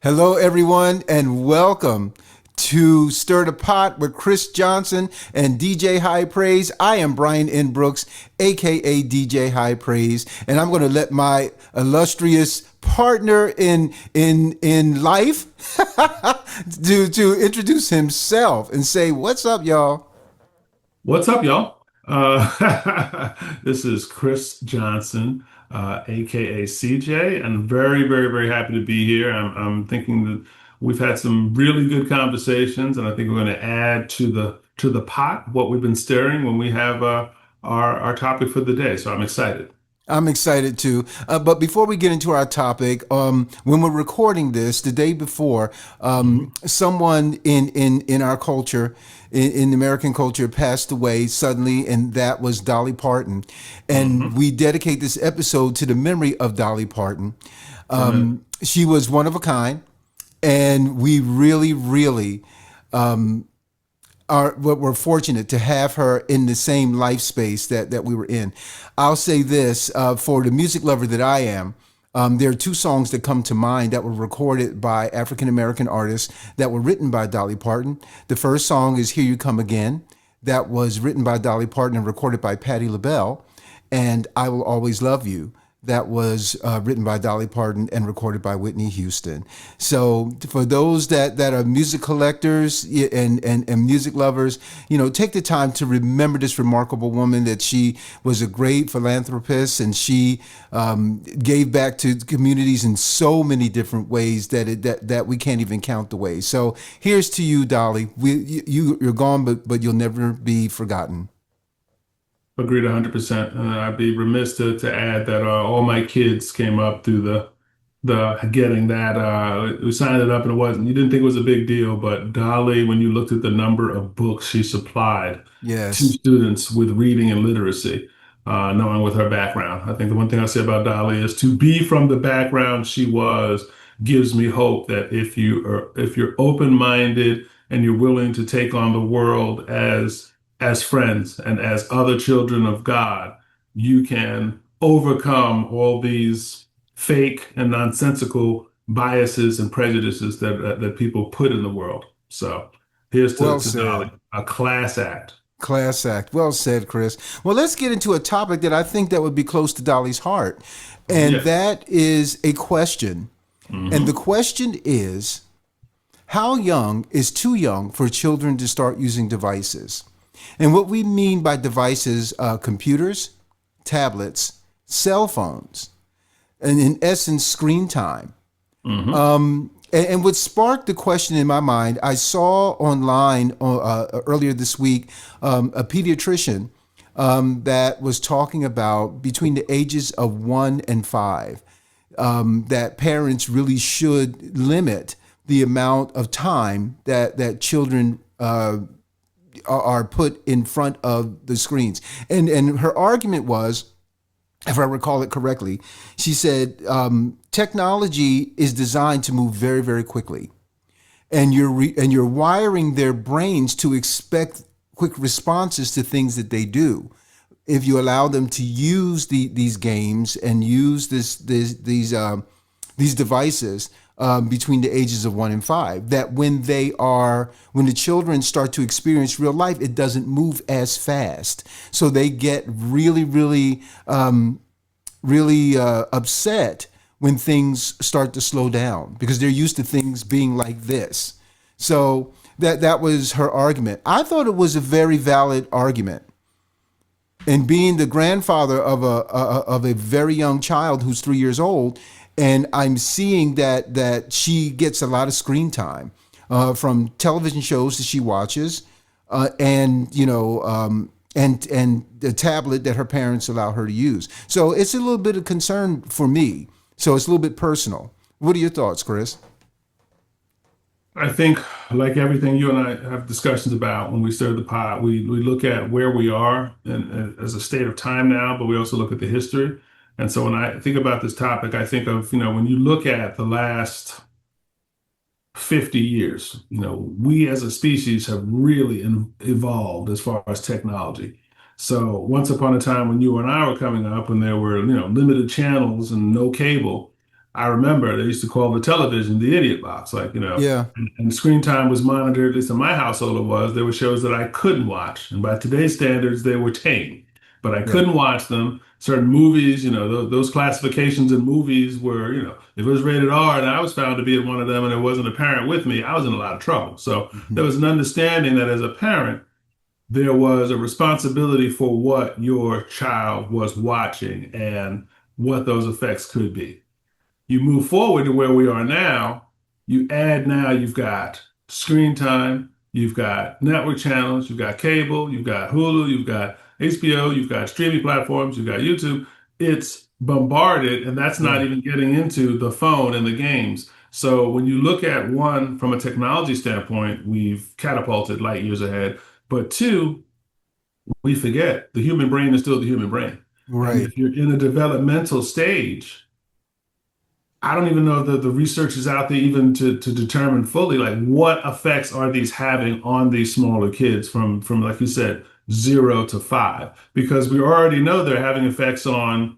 Hello, everyone, and welcome to Stir the Pot with Chris Johnson and DJ High Praise. I am Brian N. Brooks, aka DJ High Praise, and I'm going to let my illustrious partner in life to introduce himself and say, "What's up, y'all?" What's up, y'all? This is Chris Johnson, aka CJ, and very, very, very happy to be here. I'm thinking that we've had some really good conversations, and I think we're going to add to the pot what we've been stirring when we have our topic for the day. So I'm excited. I'm excited too. But before we get into our topic, when we're recording this the day before, Mhm. someone in our culture, in American culture, passed away suddenly, and that was Dolly Parton. And Mhm. we dedicate this episode to the memory of Dolly Parton. Right. She was one of a kind, and we really, really we're fortunate to have her in the same life space that we were in. I'll say this for the music lover that I am. There are two songs that come to mind that were recorded by African American artists that were written by Dolly Parton. The first song is "Here You Come Again," that was written by Dolly Parton and recorded by Patti LaBelle, and "I Will Always Love You." That was written by Dolly Parton and recorded by Whitney Houston. So for those that are music collectors and music lovers, take the time to remember this remarkable woman, that she was a great philanthropist, and she gave back to communities in so many different ways that we can't even count the ways. So here's to you, Dolly. You're gone, but you'll never be forgotten. Agreed 100%. I'd be remiss to add that all my kids came up through the getting that we signed it up and you didn't think it was a big deal, but Dolly, when you looked at the number of books she supplied to Yes. students with reading and literacy, knowing with her background, I think the one thing I say about Dolly is to be from the background she was gives me hope that if you're open-minded and you're willing to take on the world as friends and as other children of God, you can overcome all these fake and nonsensical biases and prejudices that people put in the world. So here's Well to Dolly, said. a class act. Class act. Well said, Chris. Well, let's get into a topic that I think that would be close to Dolly's heart. And Yeah. that is a question. And the Hmm. question is, how young is too young for children to start using devices? And what we mean by devices, computers, tablets, cell phones, and in essence, screen time. Hmm. And what sparked the question in my mind, I saw online earlier this week a pediatrician that was talking about between the ages of 1 and 5, that parents really should limit the amount of time that children are put in front of the screens. And her argument was, if I recall it correctly, she said technology is designed to move very, very quickly, and you're wiring their brains to expect quick responses to things that they do. If you allow them to use these games and use these devices between the ages of 1 and 5, that when the children start to experience real life, it doesn't move as fast, so they get really, really upset when things start to slow down because they're used to things being like this. So that was her argument. I thought it was a very valid argument. And being the grandfather of a very young child who's 3 years old, and I'm seeing that she gets a lot of screen time from television shows that she watches, and and the tablet that her parents allow her to use. So it's a little bit of concern for me. So it's a little bit personal. What are your thoughts, Chris? I think, like everything you and I have discussions about when we stir the pot, we look at where we are as a state of time now, but we also look at the history. And so when I think about this topic, I think of, when you look at the last 50 years, we as a species have really evolved as far as technology. So once upon a time when you and I were coming up, when there were, limited channels and no cable, I remember they used to call the television the idiot box, like, Yeah. and screen time was monitored, at least in my household it was. There were shows that I couldn't watch. And by today's standards, they were tame, but I Yeah. couldn't watch them. Certain movies, those classifications in movies were, if it was rated R and I was found to be in one of them and it wasn't a parent with me, I was in a lot of trouble. So Mhm. there was an understanding that as a parent, there was a responsibility for what your child was watching and what those effects could be. You move forward to where we are now, you've got screen time, you've got network channels, you've got cable, you've got Hulu, you've got HBO, you've got streaming platforms, you've got YouTube. It's bombarded, and that's not Yeah. even getting into the phone and the games. So when you look at one, from a technology standpoint, we've catapulted light years ahead. But two, we forget the human brain is still the human brain. And Right. if you're in a developmental stage, I don't even know that the research is out there even to determine fully like what effects are these having on these smaller kids from like you said 0 to 5, because we already know they're having effects on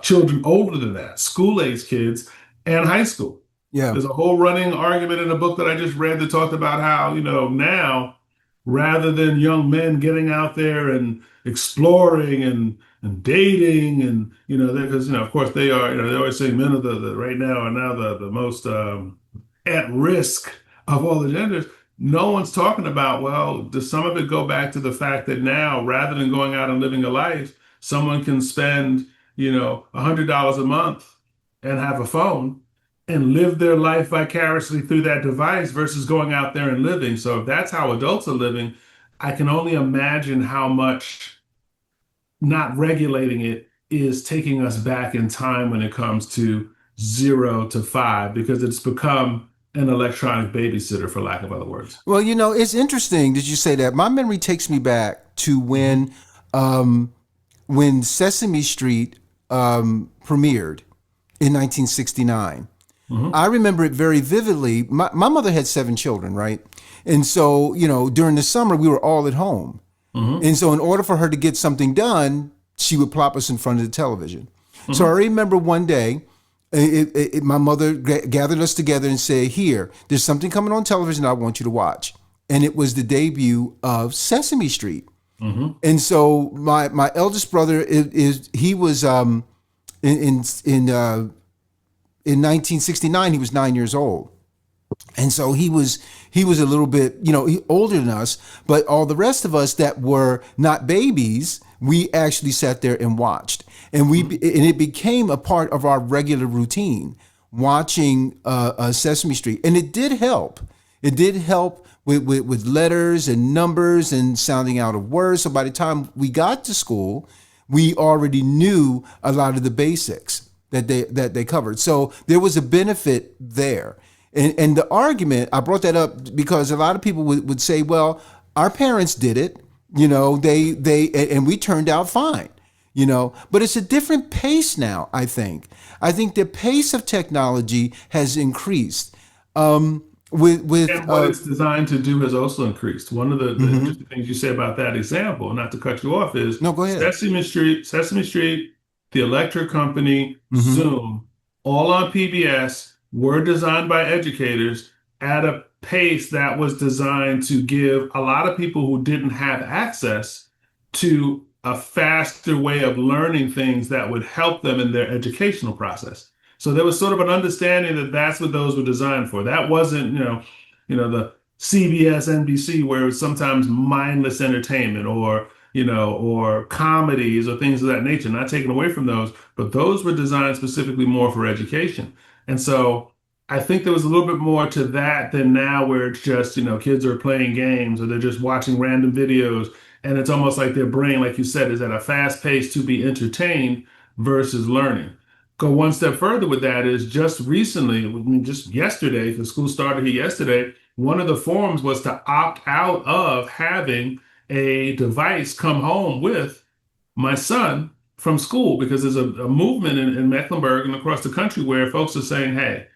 children older than that, school age kids and high school. Yeah. There's a whole running argument in a book that I just read that talked about how, now rather than young men getting out there and exploring and dating and, because, of course they are, they always say men are the right now are now the most at risk of all the genders. No one's talking about, well, does some of it go back to the fact that now rather than going out and living a life, someone can spend, $100 a month and have a phone and live their life vicariously through that device versus going out there and living. So if that's how adults are living, I can only imagine how much not regulating it is taking us back in time when it comes to 0 to 5, because it's become an electronic babysitter, for lack of other words. Well, it's interesting that you say that. My memory takes me back to Mhm. um, when Sesame Street premiered in 1969. Mhm. I remember it very vividly. My mother had 7 children, right? And so, during the summer, we were all at home. Mhm. And so, in order for her to get something done, she would plop us in front of the television. So, I Mhm. remember one day, my mother gathered us together and said, "Here, there's something coming on television I want you to watch." And it was the debut of Sesame Street. Mhm. And so, my eldest brother he was in in uh, in 1969 he was 9 years old. And so he was a little bit, older than us, but all the rest of us that were not babies, we actually sat there and watched. And it became a part of our regular routine watching Sesame Street. And it did help. It did help with letters and numbers and sounding out of words. So by the time we got to school, we already knew a lot of the basics that they covered. So there was a benefit there. And the argument, I brought that up because a lot of people would say, well, our parents did it, and we turned out fine, but it's a different pace now, I think. I think the pace of technology has increased. With And what it's designed to do has also increased. One of the mhm. interesting things you say about that example, not to cut you off, is No, go ahead. Sesame Street, The Electric Company, Hmm. Zoom, all on PBS, were designed by educators at a pace that was designed to give a lot of people who didn't have access to a faster way of learning things that would help them in their educational process. So there was sort of an understanding that that's what those were designed for. That wasn't, the CBS, NBC, where it was sometimes mindless entertainment or comedies or things of that nature. Not taken away from those, but those were designed specifically more for education. And so I think there was a little bit more to that than now, where it's just, kids are playing games or they're just watching random videos. And it's almost like their brain, like you said, is at a fast pace to be entertained versus learning. Go one step further with that is just recently, I mean, just yesterday, the school started here yesterday, one of the forms was to opt out of having a device come home with my son from school, because there's a movement in Mecklenburg and across the country where folks are saying, hey,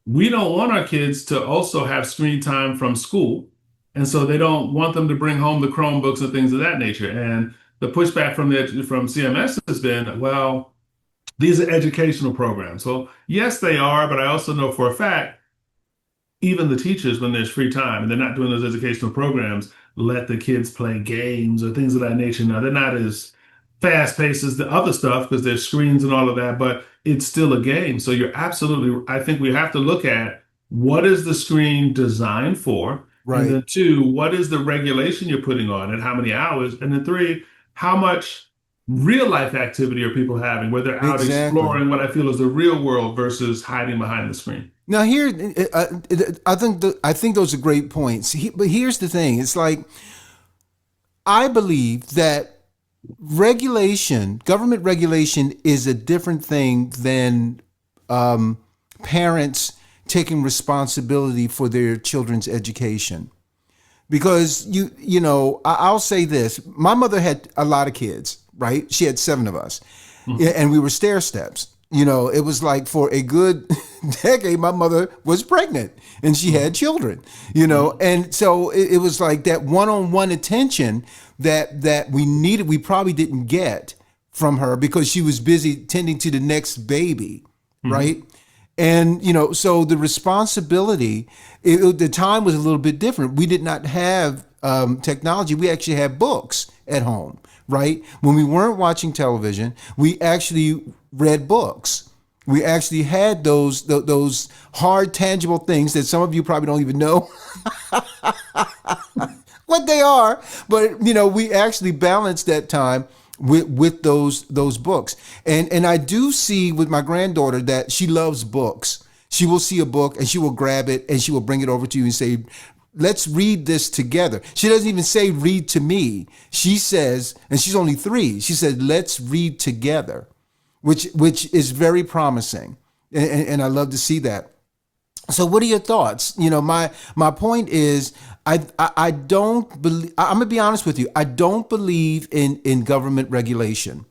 we don't want our kids to also have screen time from school. And so they don't want them to bring home the Chromebooks and things of that nature. And the pushback from CMS has been, well, these are educational programs. Well, yes, they are, but I also know for a fact even the teachers, when there's free time and they're not doing those educational programs, let the kids play games or things of that nature. Now, they're not as fast paced as the other stuff because there's screens and all of that, but it's still a game. So you're absolutely, I think we have to look at what is the screen designed for? And Right. then two, what is the regulation you're putting on and how many hours? And then three, how much real life activity are people having where they're out Exactly. exploring what I feel is the real world versus hiding behind the screen? Now here, I think those are great points. But here's the thing: it's like I believe that government regulation, is a different thing than parents taking responsibility for their children's education. Because I'll say this: my mother had a lot of kids, right? She had seven of us, Mhm. and we were stair steps. It was like for a good decade, my mother was pregnant and she had children. Mhm. And so it was like that one-on-one attention that we needed. We probably didn't get from her because she was busy tending to the next baby, Mhm. right? And so the responsibility, the time was a little bit different. We did not have technology. We actually had books at home, right? When we weren't watching television, we actually read books. We actually had those hard, tangible things that some of you probably don't even know what they are. But we actually balanced that time with those books. And I do see with my granddaughter that she loves books. She will see a book and she will grab it and she will bring it over to you and say, let's read this together. She doesn't even say read to me. She says, and she's only 3, she said, let's read together, which is very promising. And I love to see that. So what are your thoughts? My point is, I don't believe, I'm gonna be honest with you, I don't believe in government regulation,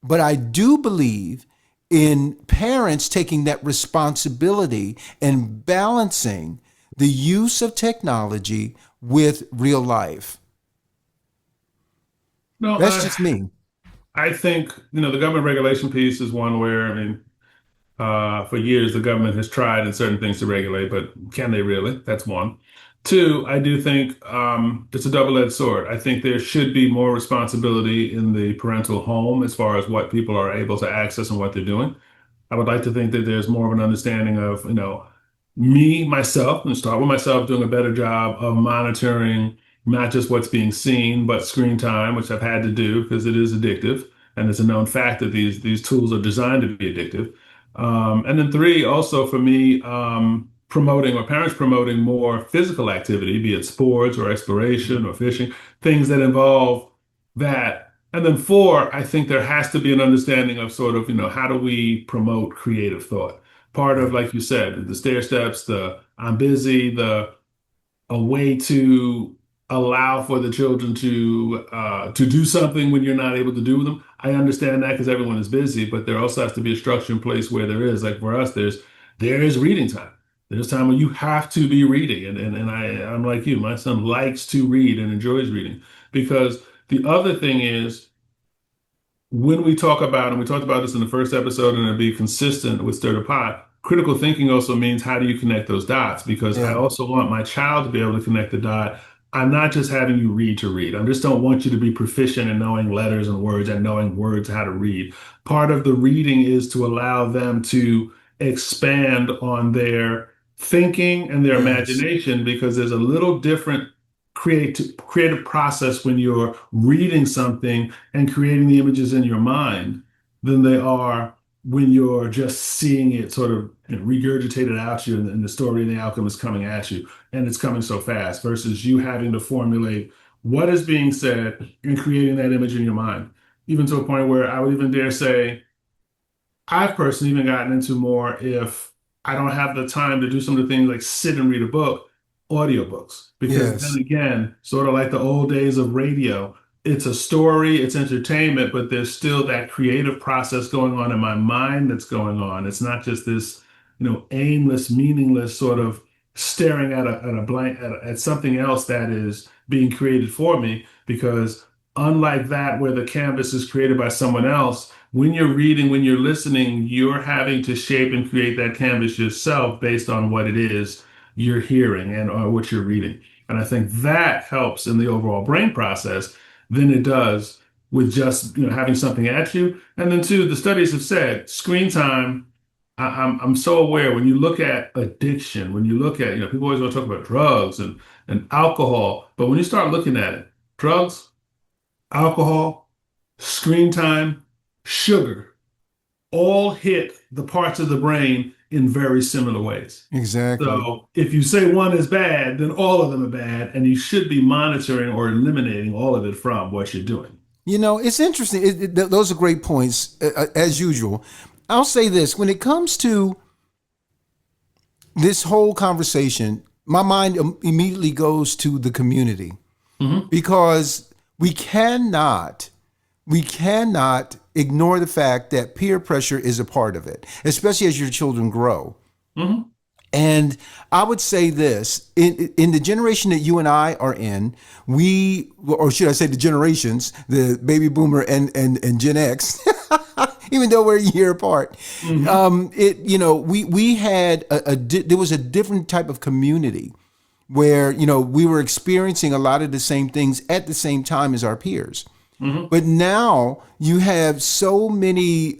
but I do believe in parents taking that responsibility and balancing the use of technology with real life. No, That's just me. I think, the government regulation piece is one where, I mean, for years, the government has tried in certain things to regulate, but can they really? That's one. Two, I do think it's a double-edged sword. I think there should be more responsibility in the parental home as far as what people are able to access and what they're doing. I would like to think that there's more of an understanding of, myself, and start with myself doing a better job of monitoring not just what's being seen, but screen time, which I've had to do because it is addictive. And it's a known fact that these tools are designed to be addictive. And then three, also for me, promoting or parents promoting more physical activity, be it sports or exploration or fishing, things that involve that. And then four, I think there has to be an understanding of sort of, how do we promote creative thought? Part of, Right. like you said, the stair steps, the I'm busy, a way to allow for the children to do something when you're not able to do with them. I understand that because everyone is busy, but there also has to be a structure in place where there is, like for us, there is reading time. There's time when you have to be reading. I'm like you, my son likes to read and enjoys reading because the other thing is when we talk about, and we talked about this in the first episode, and to be consistent with Stir the Pot, critical thinking also means how do you connect those dots? Because I Yeah. also want my child to be able to connect the dot. I'm not just having you read to read. I just don't want you to be proficient in knowing letters and words and knowing words how to read. Part of the reading is to allow them to expand on their thinking and their Yes. imagination because there's a little different creative process when you're reading something and creating the images in your mind than they are when you're just seeing it sort of regurgitated out to you and the story and the outcome is coming at you and it's coming so fast versus you having to formulate what is being said and creating that image in your mind, even to a point where I would even dare say I've personally even gotten into more if I don't have the time to do some of the things like sit and read a book, audiobooks. Because then Yes. again, sort of like the old days of radio, it's a story, it's entertainment, but there's still that creative process going on in my mind that's going on. It's not just this, aimless, meaningless sort of staring at a blank at something else that is being created for me because unlike that where the canvas is created by someone else, when you're reading, when you're listening, you're having to shape and create that canvas yourself based on what it is you're hearing and or what you're reading. And I think that helps in the overall brain process than it does with just having something at you. And then two, the studies have said screen time. I'm so aware when you look at addiction, when you look at, people always want to talk about drugs and alcohol, but when you start looking at it, drugs, alcohol, screen time, sugar, all hit the parts of the brain in very similar ways. Exactly. So if you say one is bad, then all of them are bad, and you should be monitoring or eliminating all of it from what you're doing. It's interesting. Those are great points, as usual. I'll say this: when it comes to this whole conversation, my mind immediately goes to the community because we cannot ignore the fact that peer pressure is a part of it, especially as your children grow. Hmm. And I would say this, in the generation that you and I are in, or should I say the generations, the baby boomer and Gen X, even though we're a year apart, we had there was a different type of community where, we were experiencing a lot of the same things at the same time as our peers. But now you have so many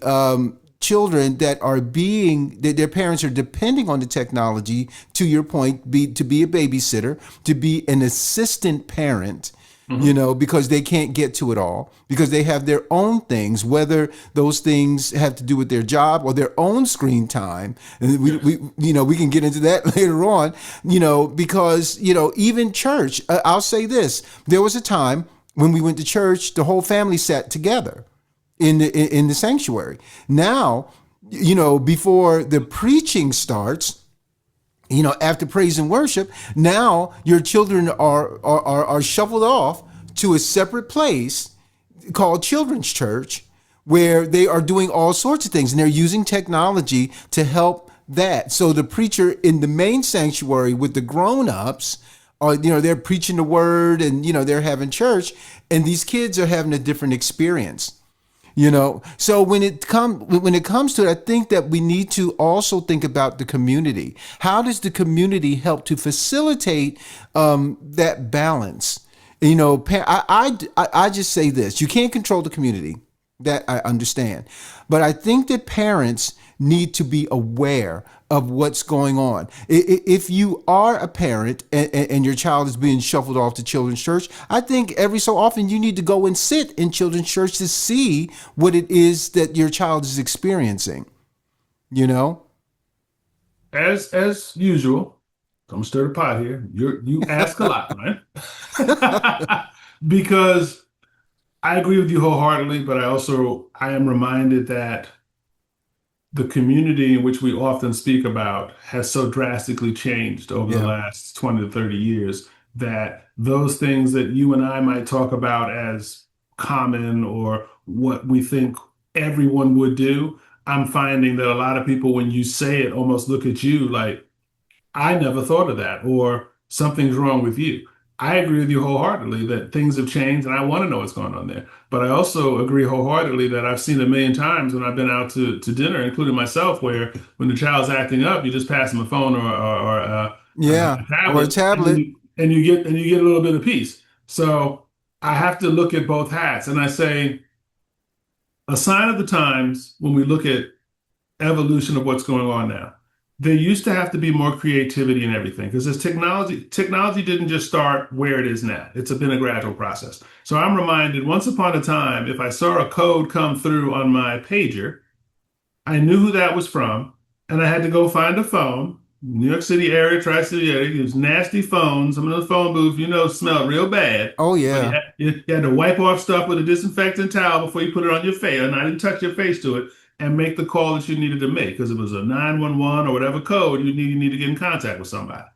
children that that their parents are depending on the technology, to your point, to be a babysitter, to be an assistant parent, because they can't get to it all, because they have their own things, whether those things have to do with their job or their own screen time. And we can get into that later on, because, even church, I'll say this, there was a time when we went to church, the whole family sat together in the sanctuary. Now, before the preaching starts, after praise and worship, now your children are shuffled off to a separate place called children's church, where they are doing all sorts of things, and they're using technology to help that. So the preacher in the main sanctuary with the grown-ups, they're preaching the word, and they're having church, and these kids are having a different experience. So when it comes to it, I think that we need to also think about the community. How does the community help to facilitate that balance? I just say this: you can't control the community. That I understand, but I think that parents need to be aware of what's going on. If you are a parent and your child is being shuffled off to children's church, I think every so often you need to go and sit in children's church to see what it is that your child is experiencing. As usual, don't stir the pot here. You ask a lot, right? Because I agree with you wholeheartedly, but I am reminded that the community in which we often speak about has so drastically changed over the last 20 to 30 years that those things that you and I might talk about as common or what we think everyone would do, I'm finding that a lot of people, when you say it, almost look at you like, I never thought of that, or something's wrong with you. I agree with you wholeheartedly that things have changed and I want to know what's going on there. But I also agree wholeheartedly that I've seen a million times when I've been out to dinner, including myself, where when the child's acting up, you just pass them a phone or a or a tablet, tablet. and you get a little bit of peace. So I have to look at both hats, and I say a sign of the times when we look at evolution of what's going on now. There used to have to be more creativity in everything because this technology didn't just start where it is now. It's been a gradual process. So I'm reminded once upon a time, if I saw a code come through on my pager, I knew who that was from, and I had to go find a phone. New York City area, Tri-City area, use nasty phones. Some of those phone booths, smell real bad. Oh But yeah. you had to wipe off stuff with a disinfectant towel before you put it on your face, and I didn't touch your face to it, and make the call that you needed to make because it was a 911 or whatever code you need to get in contact with somebody.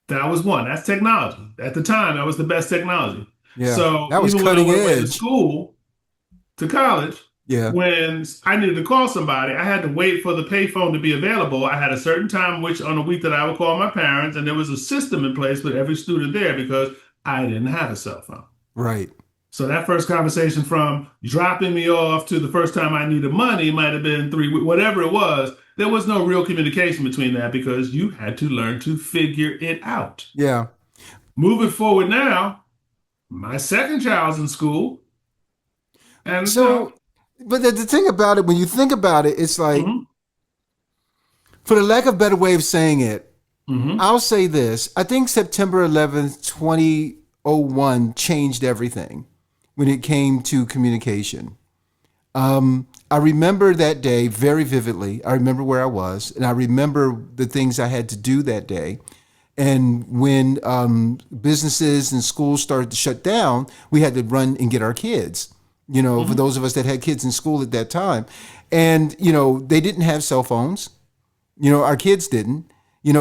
That was one. That's technology. At the time, that was the best technology. Yeah. So That was even when I cutting went away to edge. school, to college, Yeah. when I needed to call somebody, I had to wait for the payphone to be available. I had a certain time which on a week that I would call my parents, and there was a system in place with every student there because I didn't have a cell phone. Right. So that first conversation from dropping me off to the first time I needed money might have been 3 weeks, whatever it was. There was no real communication between that because you had to learn to figure it out. Yeah. Moving forward now, my second child's in school, and So, but the thing about it, when you think about it, it's like, mhm, for the lack of a better way of saying it, mhm, I'll say this. I think September 11th, 2001 changed everything when it came to communication. I remember that day very vividly. I remember where I was, and I remember the things I had to do that day. And when businesses and schools started to shut down, we had to run and get our kids. For mhm. those of us that had kids in school at that time, and they didn't have cell phones. Our kids didn't.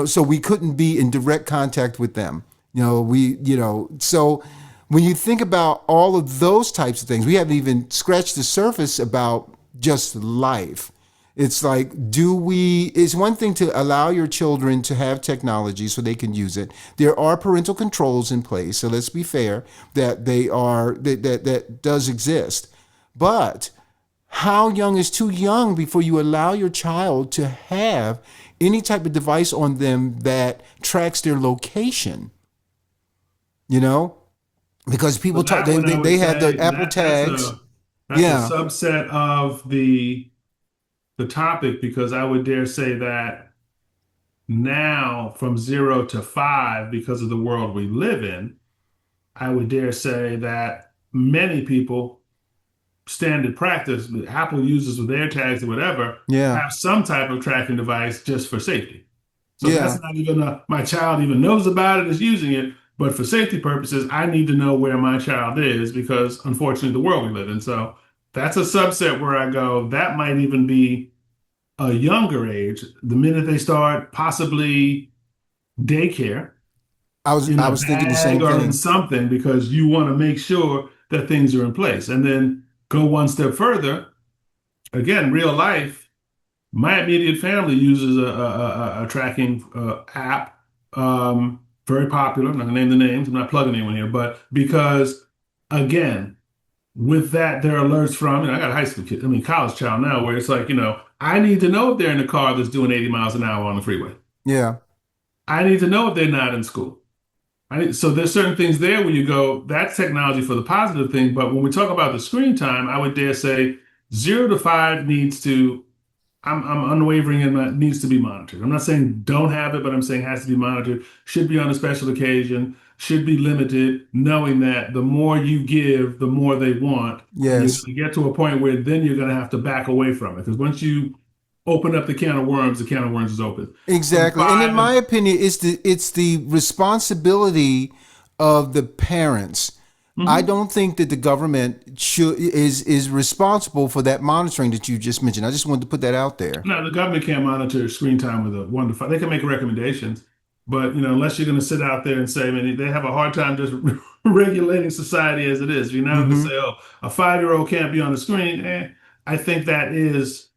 So we couldn't be in direct contact with them. So when you think about all of those types of things, we haven't even scratched the surface about just life. It's like, it's one thing to allow your children to have technology so they can use it. There are parental controls in place. So let's be fair that that does exist. But how young is too young before you allow your child to have any type of device on them that tracks their location? You know, because So people talk, that one I would they had the say Apple tags. that's a Yeah, subset of the topic because I would dare say that now from 0 to 5, because of the world we live in, I would dare say that many people standard practice, Apple uses with their tags or whatever, yeah, have some type of tracking device just for safety. So yeah, that's not even my child even knows about it, is using it. But for safety purposes, I need to know where my child is because unfortunately the world we live in. So that's a subset where I go, that might even be a younger age, the minute they start possibly daycare in I a was thinking the bag same or in thing. something because you want to make sure that things are in place. And then go one step further. Again, real life, my immediate family uses a tracking app, very popular. I'm not gonna name the names. I'm not plugging anyone here, but because again, with that, there are alerts from, I got a high school kid, I mean, college child now, where it's like, I need to know if they're in a car that's doing 80 miles an hour on the freeway. Yeah, I need to know if they're not in school. So there's certain things there where you go, that's technology for the positive thing. But when we talk about the screen time, I would dare say 0 to 5 needs to I'm unwavering in that needs to be monitored. I'm not saying don't have it, but I'm saying has to be monitored, should be on a special occasion, should be limited, knowing that the more you give, the more they want. And you're going yes, to get to a point where then you're going to have to back away from it. Because once you open up the can of worms is open. From exactly. And in five my and opinion, it's the responsibility of the parents. I mhm. don't think that the government is responsible for that monitoring that you just mentioned. I just wanted to put that out there. Now, the government can't monitor screen time with a 1 to 5. They can make recommendations, but unless you're going to sit out there and say, I mean, they have a hard time just regulating society as it is. You're now going to say, Hmm. oh, a 5-year-old can't be on the screen. I think that is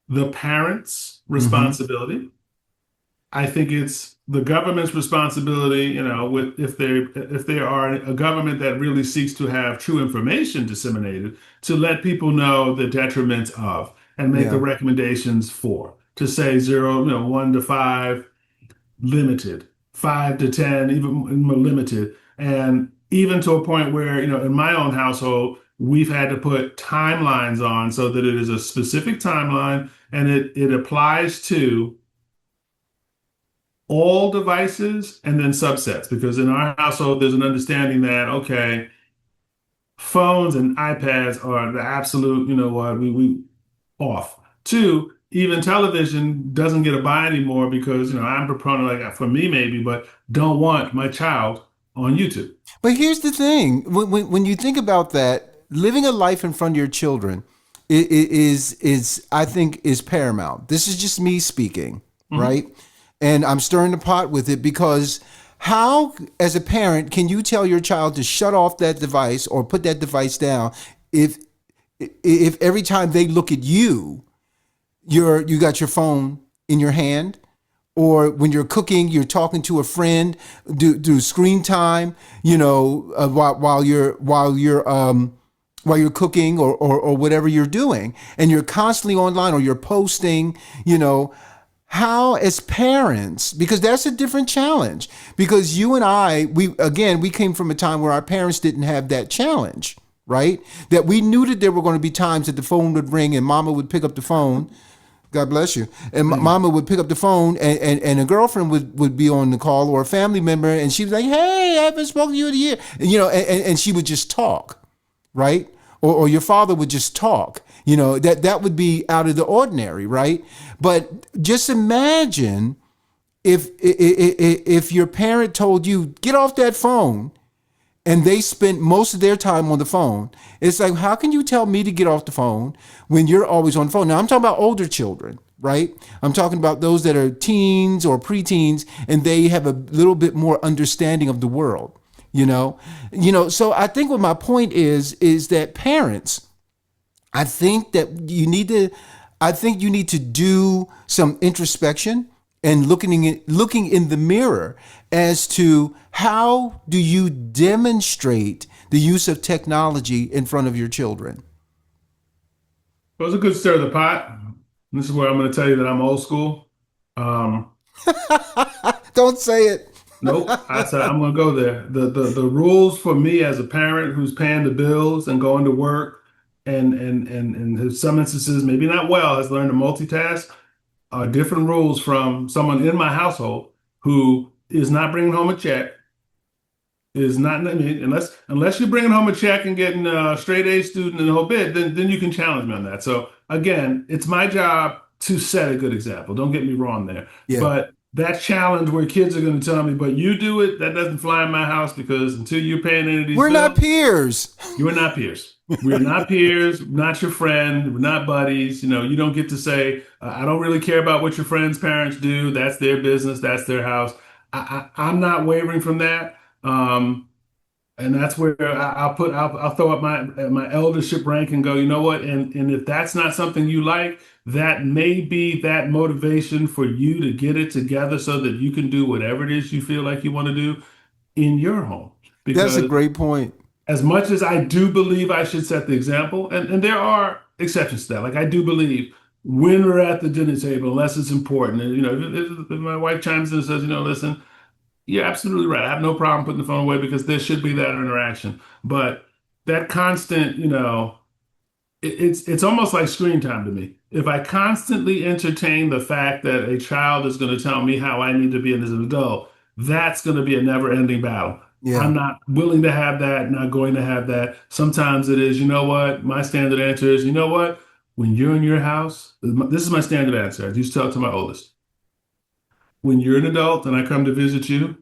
the parents' Hmm. responsibility. I think it's the government's responsibility, with if they are a government that really seeks to have true information disseminated, to let people know the detriments of and make the Yeah. recommendations for. To say 0, 1 to 5, limited, 5 to 10, even more limited, and even to a point where, in my own household, we've had to put timelines on so that it is a specific timeline and it applies to all devices and then subsets because in our household there's an understanding that okay, phones and iPads are the absolute, what we off. Two, even television doesn't get a buy anymore because I'm a proponent, like for me maybe, but don't want my child on YouTube. But here's the thing: when you think about that, living a life in front of your children is I think is paramount. This is just me speaking, Mhm. right? And I'm stirring the pot with it because how, as a parent, can you tell your child to shut off that device or put that device down if every time they look at you, you got your phone in your hand, or when you're cooking, you're talking to a friend, do screen time, while you're cooking, or whatever you're doing, and you're constantly online, or you're posting, you know, how as parents, because that's a different challenge, because you and I, we came from a time where our parents didn't have that challenge, right? That we knew that there were going to be times that the phone would ring and mama would pick up the phone. God bless you. And mama would pick up the phone, and a girlfriend would be on the call, or a family member, and she was like, "Hey, I haven't spoken to you in a year." And she would just talk, right? Or your father would just talk. That would be out of the ordinary, right? But just imagine if your parent told you, "Get off that phone," and they spent most of their time on the phone. It's like, how can you tell me to get off the phone when you're always on the phone? Now, I'm talking about older children, right? I'm talking about those that are teens or preteens, and they have a little bit more understanding of the world. So I think what my point is that parents, I think that you need to do some introspection and looking in the mirror as to how do you demonstrate the use of technology in front of your children. Well, it's a good stir of the pot. This is where I'm going to tell you that I'm old school. Um, Don't say it. nope, I said I'm going to go there. The rules for me as a parent who's paying the bills and going to work, and in some instances maybe not well, has learned to multitask, are different rules from someone in my household who is not bringing home a check, is not, I mean, unless you're bringing home a check and getting a straight A student and the whole bit, then you can challenge me on that. So again, it's my job to set a good example. Don't get me wrong there. Yeah. But that challenge where kids are going to tell me, but you do it, that doesn't fly in my house, because until you're paying any of these We're not bills, peers. you are not peers. We are not peers, not your friend, we're not buddies. You don't get to say, I don't really care about what your friend's parents do. That's their business, that's their house. I'm not wavering from that. And that's where I'll throw up my eldership rank and go, you know what? And if that's not something you like, that may be that motivation for you to get it together so that you can do whatever it is you feel like you want to do in your home. That's a Because great point. as much as I do believe I should set the example, and there are exceptions to that. Like I do believe when we're at the dinner table, unless it's important, and if my wife chimes in and says, listen, you're absolutely right. I have no problem putting the phone away because there should be that interaction. But that constant, it's almost like screen time to me. If I constantly entertain the fact that a child is going to tell me how I need to be as an adult, that's going to be a never-ending battle. Yeah. I'm not willing to have that, not going to have that. Sometimes it is, you know what? My standard answer is, you know what? When you're in your house, this is my standard answer. I used to tell it to my oldest. When you're an adult and I come to visit you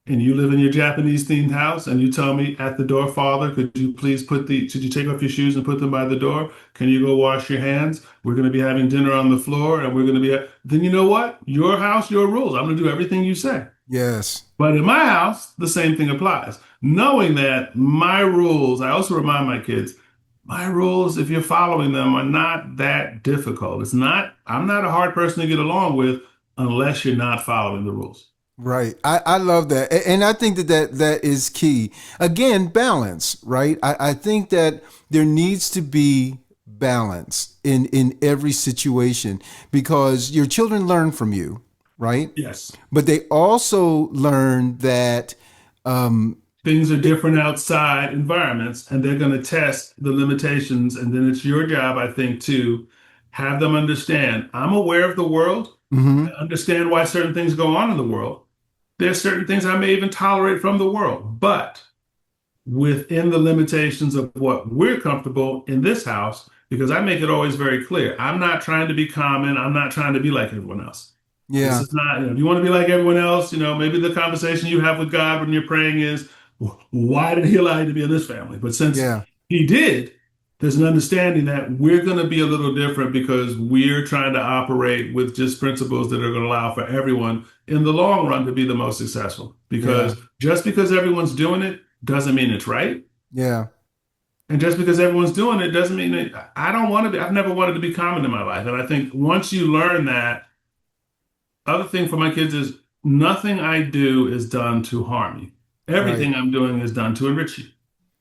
and you live in your Japanese themed house and you tell me at the door, Father, should you take off your shoes and put them by the door? Can you go wash your hands? We're going to be having dinner on the floor and we're going to then you know what? Your house, your rules. I'm going to do everything you say. Yes. But in my house, the same thing applies. Knowing that my rules, I also remind my kids, my rules, if you're following them, are not that difficult. I'm not a hard person to get along with unless you're not following the rules. Right. I love that. And I think that is key. Again, balance, right? I think that there needs to be balance in every situation, because your children learn from you, right? Yes. But they also learn that Things are different outside environments, and they're going to test the limitations. And then it's your job, I think, to have them understand I'm aware of the world. I mhm, understand why certain things go on in the world. There's certain things I may even tolerate from the world, but within the limitations of what we're comfortable in this house, because I make it always very clear. I'm not trying to be common. I'm not trying to be like everyone else. This yeah, is not, if you want to be like everyone else, maybe the conversation you have with God when you're praying is, why did he allow you to be in this family? But since yeah, he did, there's an understanding that we're going to be a little different because we're trying to operate with just principles that are going to allow for everyone in the long run to be the most successful. yeah, Because just because everyone's doing it doesn't mean it's right. yeah. And just because everyone's doing it doesn't mean that I don't want to be, I've never wanted to be common in my life. And I think once you learn that, Other thing for my kids is nothing I do is done to harm you. Right. Everything I'm doing is done to enrich you.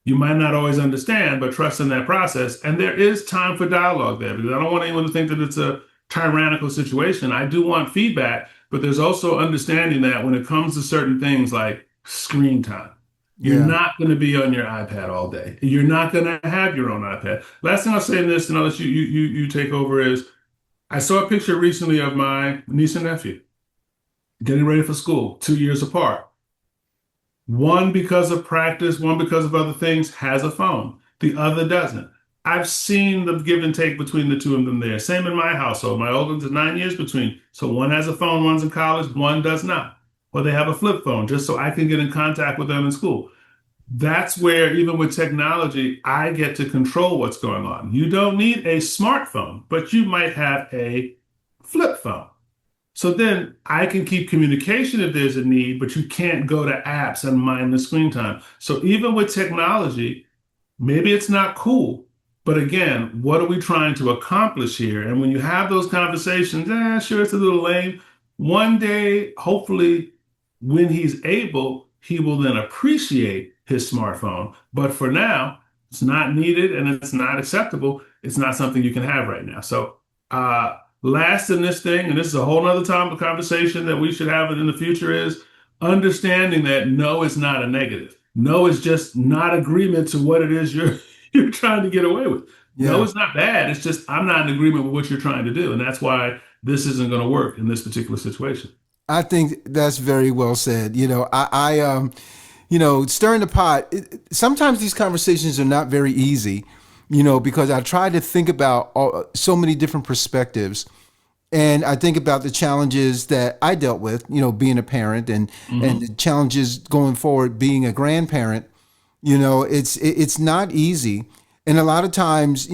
You might not always understand, but trust in that process. And there is time for dialogue there because I don't want anyone to think that it's a tyrannical situation. I do want feedback, but there's also understanding that when it comes to certain things like screen time, you're Yeah. not going to be on your iPad all day. You're not going to have your own iPad. Last thing I'll say in this, and I'll let you take over, is I saw a picture recently of my niece and nephew getting ready for school, 2 years apart. One, because of practice, one, because of other things, has a phone. The other doesn't. I've seen the give and take between the two of them there. Same in my household. My oldest is 9 years between. So one has a phone, one's in college, one does not. Or they have a flip phone just so I can get in contact with them in school. That's where, even with technology, I get to control what's going on. You don't need a smartphone, but you might have a flip phone. So then I can keep communication if there's a need, but you can't go to apps and mine the screen time. So even with technology, maybe it's not cool, but again, what are we trying to accomplish here? And when you have those conversations, sure, it's a little lame. One day, hopefully, when he's able, he will then appreciate his smartphone. But for now, it's not needed and it's not acceptable. It's not something you can have right now. So, last in this thing, and this is a whole other time of conversation that we should have in the future, is understanding that no is not a negative. No is just not agreement to what it is you're trying to get away with. No, Yeah. it's not bad. It's just I'm not in agreement with what you're trying to do, and that's why this isn't going to work in this particular situation. I think that's very well said. Stirring the pot. Sometimes these conversations are not very easy, because I try to think about so many different perspectives, and I think about the challenges that I dealt with, being a parent, and Hmm. the challenges going forward being a grandparent. It's not easy, and a lot of times,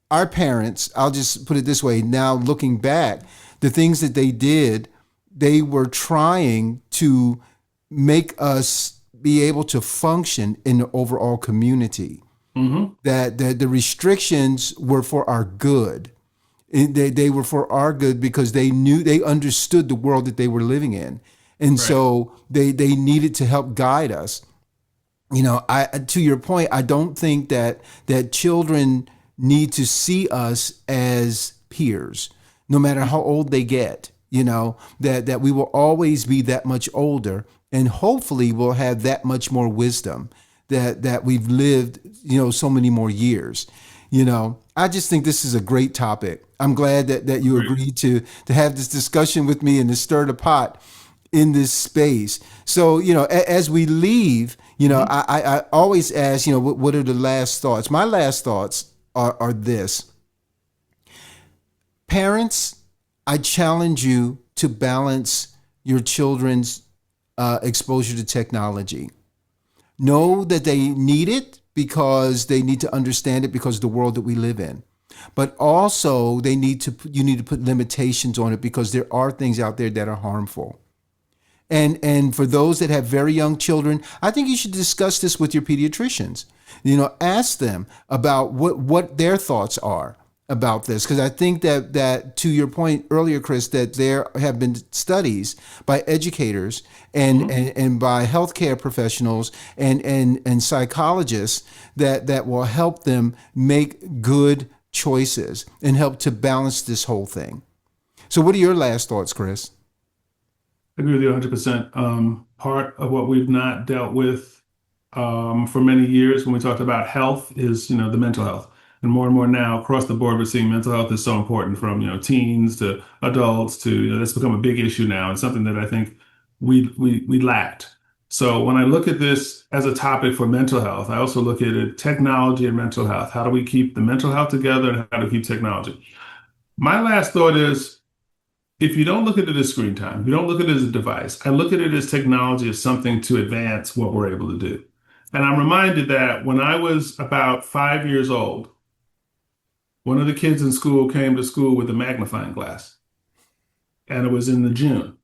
our parents. I'll just put it this way. Now looking back, the things that they did, they were trying to make us be able to function in the overall community. Hmm. That the restrictions were for our good. They were for our good because they understood the world that they were living in, and Right. so they needed to help guide us. I to your point, I don't think that children need to see us as peers, no matter how old they get. That we will always be that much older, and hopefully we'll have that much more wisdom that we've lived, so many more years. I just think this is a great topic. I'm glad that you Great. agreed to have this discussion with me and to stir the pot in this space. So, as we leave, Hmm. I always ask, what are the last thoughts? My last thoughts are this. Parents, I challenge you to balance your children's exposure to technology. Know that they need it because they need to understand it because of the world that we live in. But also, you need to put limitations on it because there are things out there that are harmful. And for those that have very young children, I think you should discuss this with your pediatricians. Ask them about what their thoughts are about this, because I think that to your point earlier, Chris, that there have been studies by educators Hmm. and by healthcare professionals and psychologists that will help them make good choices and help to balance this whole thing. So, what are your last thoughts, Chris? I agree with you 100%. Part of what we've not dealt with for many years when we talked about health is, the mental health. And more now across the board, we're seeing mental health is so important from, teens to adults to, that's become a big issue now and something that I think we lacked. So when I look at this as a topic for mental health, I also look at it technology and mental health. How do we keep the mental health together and how do we keep technology? My last thought is if you don't look at it as screen time, if you don't look at it as a device, I look at it as technology as something to advance what we're able to do. And I'm reminded that when I was about 5 years old, one of the kids in school came to school with a magnifying glass, and it was in the June.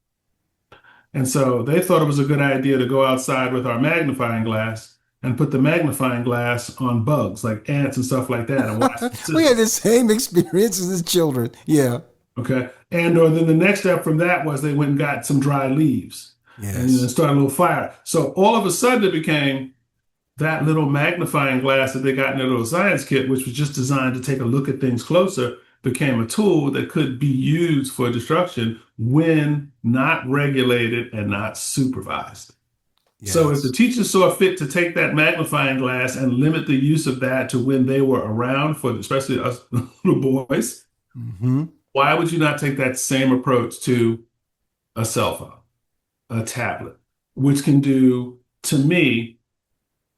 And so they thought it was a good idea to go outside with our magnifying glass and put the magnifying glass on bugs like ants and stuff like that and watch them We had sizzle. the same experiences as children. Yeah. Okay. And or then the next step from that was they went and got some dry leaves and Yes. started a little fire. So all of a sudden it became that little magnifying glass that they got in their little science kit, which was just designed to take a look at things closer, became a tool that could be used for destruction when not regulated and not supervised. So if the Yes. teacher saw fit to take that magnifying glass and limit the use of that to when they were around for especially us little boys, Hmm. why would you not take that same approach to a cell phone, a tablet, which can do, to me,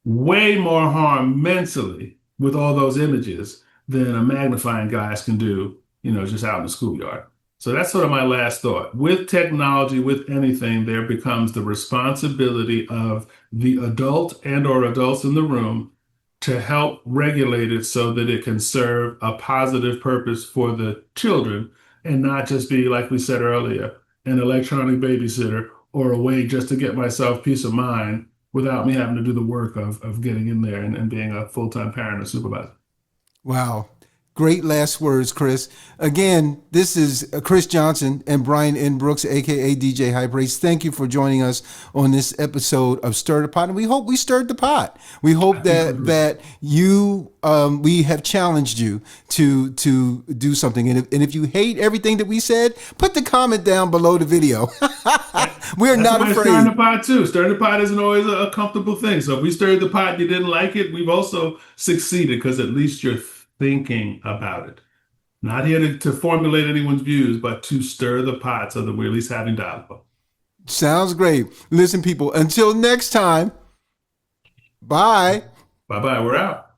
way more harm mentally with all those images than a magnifying glass can do, just out in the schoolyard. So that's sort of my last thought. With technology, with anything, there becomes the responsibility of the adult and or adults in the room to help regulate it so that it can serve a positive purpose for the children and not just be, like we said earlier, an electronic babysitter or a way just to get myself peace of mind without me having to do the work of getting in there and being a full-time parent or supervisor. Wow. Great last words, Chris. Again, this is Chris Johnson and Brian N. Brooks, aka DJ High Praise. Thank you for joining us on this episode of Stir the Pot, and we hope we stirred the pot. We hope that you we have challenged you to do something. And if you hate everything that we said, put the comment down below the video. We're That's not why stirring the afraid. pot too. Stirring the pot isn't always a comfortable thing. So if we stirred the pot and you didn't like it, we've also succeeded because at least you're thinking about it. Not here to formulate anyone's views, but to stir the pot so that we're at least having dialogue. Sounds great. Listen, people, until next time, bye. Bye bye. We're out.